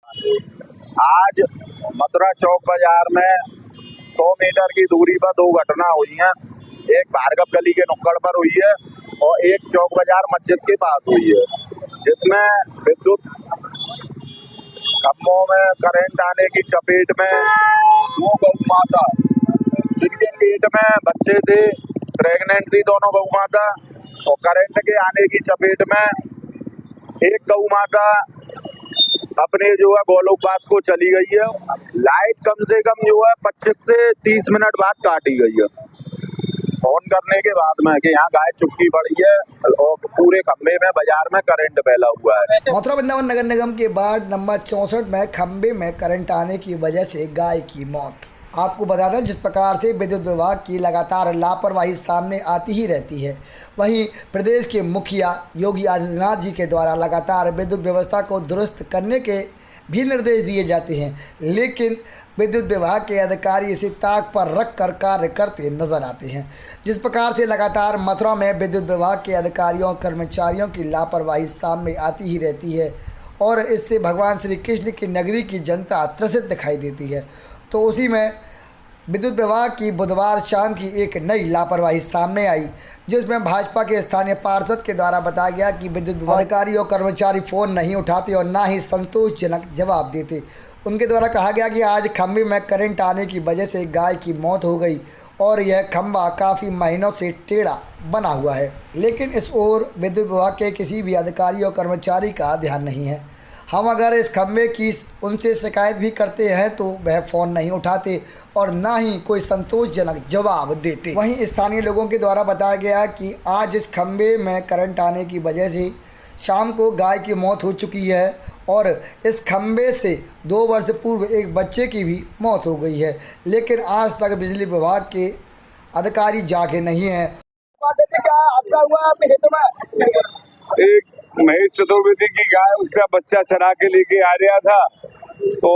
आज मथुरा चौक बाजार में 100 मीटर की दूरी पर दो घटना हुई हैं। एक भार्गव गली के नुक्कड़ पर हुई है और एक चौक बाजार मस्जिद के पास हुई है, जिसमें विद्युत खंभों में करंट आने की चपेट में दो गौ माता, जिनके पेट में बच्चे थे, प्रेग्नेंट थी दोनों गौ माता, और करंट के आने की चपेट में एक गौ माता अपने जो है गोलोक पास को चली गई है। लाइट कम से कम जो है 25 से 30 मिनट बाद काटी गई है। फोन करने के बाद में कि यहाँ गाय चुपकी पड़ी है और पूरे खंबे में बाजार में करंट फैला हुआ है। मथुरा वृंदावन नगर निगम के वार्ड नंबर 64 में खंबे में करंट आने की वजह से गाय की मौत। आपको बता दें, जिस प्रकार से विद्युत विभाग की लगातार लापरवाही सामने आती ही रहती है, वहीं प्रदेश के मुखिया योगी आदित्यनाथ जी के द्वारा लगातार विद्युत व्यवस्था को दुरुस्त करने के भी निर्देश दिए जाते हैं, लेकिन विद्युत विभाग के अधिकारी इसे ताक पर रख कर कार्य करते नजर आते हैं। जिस प्रकार से लगातार मथुरा में विद्युत विभाग के अधिकारियों और कर्मचारियों की लापरवाही सामने आती ही रहती है और इससे भगवान श्री कृष्ण की नगरी की जनता त्रसित दिखाई देती है। तो उसी में विद्युत विभाग की बुधवार शाम की एक नई लापरवाही सामने आई, जिसमें भाजपा के स्थानीय पार्षद के द्वारा बताया गया कि विद्युत विभाग अधिकारी और कर्मचारी फ़ोन नहीं उठाते और ना ही संतोषजनक जवाब देते। उनके द्वारा कहा गया कि आज खंभे में करंट आने की वजह से गाय की मौत हो गई और यह खंभा काफ़ी महीनों से टेढ़ा बना हुआ है, लेकिन इस ओर विद्युत विभाग के किसी भी अधिकारी और कर्मचारी का ध्यान नहीं है। हम अगर इस खंभे की उनसे शिकायत भी करते हैं तो वह फ़ोन नहीं उठाते और ना ही कोई संतोषजनक जवाब देते। वहीं स्थानीय लोगों के द्वारा बताया गया कि आज इस खंभे में करंट आने की वजह से शाम को गाय की मौत हो चुकी है और इस खंभे से 2 वर्ष पूर्व एक बच्चे की भी मौत हो गई है, लेकिन आज तक बिजली विभाग के अधिकारी जागे नहीं हैं। एक महेश चतुर्वेदी की गाय उसका बच्चा चरा के लेके आ रहा था, तो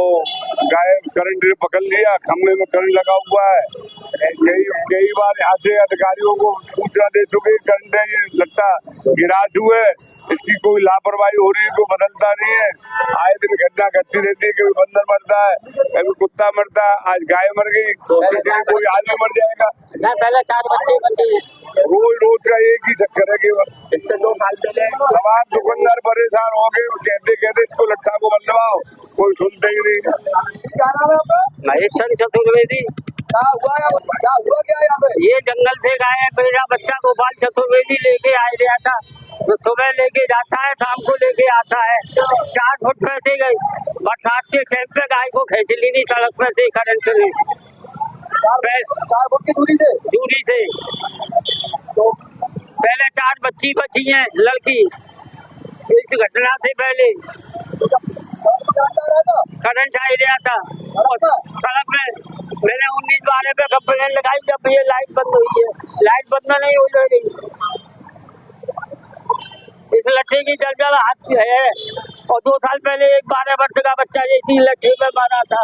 गाय करंट ने पकड़ लिया, खंभे में करंट लगा हुआ है। कई बार यहाँ से अधिकारियों को सूचना दे चुके, करंट ये लगता गिराज हुए, इसकी कोई लापरवाही हो रही है, कोई बदलता नहीं है। आए दिन घटना घटती रहती है, कभी बंदर मरता है, कभी कुत्ता मरता है, आज गाय मर गई, किसी ने कोई आज में मर जाएगा। पहले 4 बच्चे रोज का एक ही चक्कर है केवल। इससे 2 साल पहले तमाम दुकानदार परेशान हो गए, कहते इसको लट्ठा को बदलवाओ, कोई सुनते ही नहीं। क्या नाम है आपका? महेश चतुर्वेदी। क्या हुआ क्या यहाँ पे? ये जंगल से गाय मेरा बच्चा गोपाल चतुर्वेदी लेके आ गया था, तो सुबह लेके जाता है, शाम को लेके आता है। 4 फुट पे से गई बरसात के टाइम पे गाय को खींच ली नहीं सड़क पे से करंट ने। 4 फुट की दूरी से तो पहले 4 बच्ची बची हैं लड़की। इस घटना से पहले करंट आ गया था और सड़क में मैंने 19-12 पे कंप्लेन लगाई, जब ये लाइट बंद हुई है, लाइट बंद नहीं हो रही। इस लट्ठे की जल हाथ है और 2 साल पहले एक 12 वर्ष का बच्चा इसी लट्ठे पे मारा था,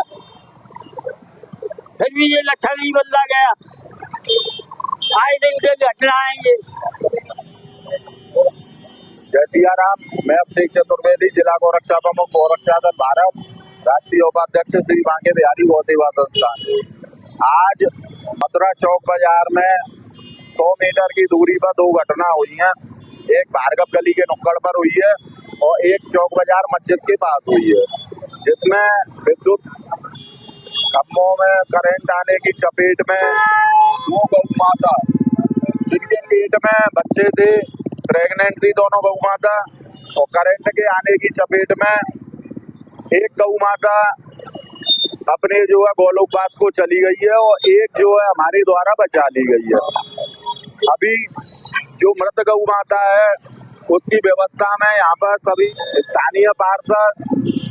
फिर भी ये लट्ठा नहीं बदला गया। आए दिन के घटना आएंगे। जय सिया राम। मैं अभिषेक चतुर्वेदी, जिला गौरक्षा प्रमुख गौरक्षा दल भारत, राष्ट्रीय उपाध्यक्ष श्री बांके बिहारी गौ सेवा संस्थान। आज मथुरा चौक बाजार में 100 मीटर की दूरी पर 2 घटना हुई हैं। एक भार्गव गली के नुक्कड़ पर हुई है और एक चौक बाजार मस्जिद के पास हुई है, जिसमें विद्युत खंभों में करंट आने की चपेट में दो गौ माता, जिनके पेट में बच्चे थे, प्रेग्नेंट थी दोनों गौ माता, और करंट के आने की चपेट में एक गौ माता अपने जो है गोलोक पास को चली गई है और एक जो है हमारे द्वारा बचा ली गई है। अभी जो मृत गौ माता है उसकी व्यवस्था में यहाँ पर सभी स्थानीय पार्षद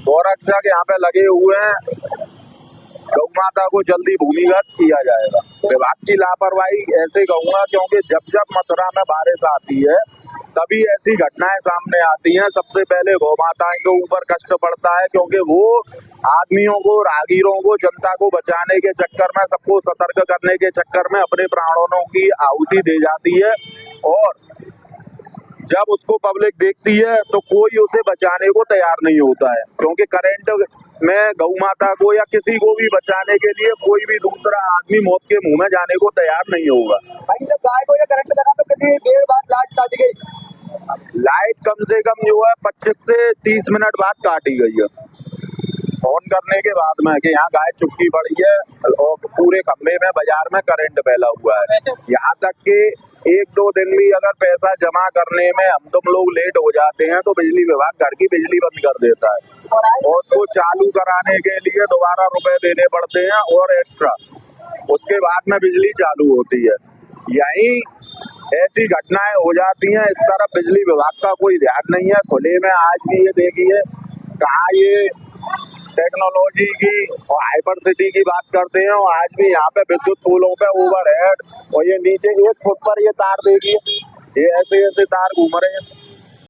गौरक्षक यहाँ पे लगे हुए हैं। गौ माता को जल्दी भूमिगत किया जाएगा। विभाग की लापरवाही ऐसे कहूँगा, क्योंकि जब मथुरा में बारिश आती है तभी ऐसी घटनाएं सामने आती हैं। सबसे पहले गौ माताओं के ऊपर कष्ट पड़ता है, क्योंकि वो आदमियों को, राहगीरों को, जनता को बचाने के चक्कर में, सबको सतर्क करने के चक्कर में अपने प्राणों की आहुति दे जाती है और जब उसको पब्लिक देखती है तो कोई उसे बचाने को तैयार नहीं होता है, क्योंकि करंट में गौ माता को या किसी को भी बचाने के लिए कोई भी दूसरा आदमी मौत के मुंह में जाने को तैयार नहीं होगा। भाई जब गाय को ये करंट लगा तो कितनी देर बाद लाइट काटी गई? लाइट कम से कम जो है 25 से 30 मिनट बाद काटी गई है, फोन करने के बाद में कि यहाँ गाय चुपकी पड़ी है और पूरे खंबे में बाजार में करंट फैला हुआ है। यहाँ तक कि 1-2 दिन भी अगर पैसा जमा करने में हम तुम लोग लेट हो जाते हैं तो बिजली विभाग घर की बिजली बंद कर देता है और उसको चालू कराने के लिए दोबारा रुपए देने पड़ते हैं और एक्स्ट्रा, उसके बाद में बिजली चालू होती है। यही ऐसी घटनाएं हो जाती हैं। इस तरफ बिजली विभाग का कोई ध्यान नहीं है। खुले में आज भी ये देखिए कहाँ ये टेक्नोलॉजी की और हाइपर सिटी की बात करते हैं और आज भी यहाँ पे विद्युत पोलों पे ओवरहेड और ये नीचे 1 फुट पर ये तार देखिए, ये ऐसे तार घूम रहे हैं।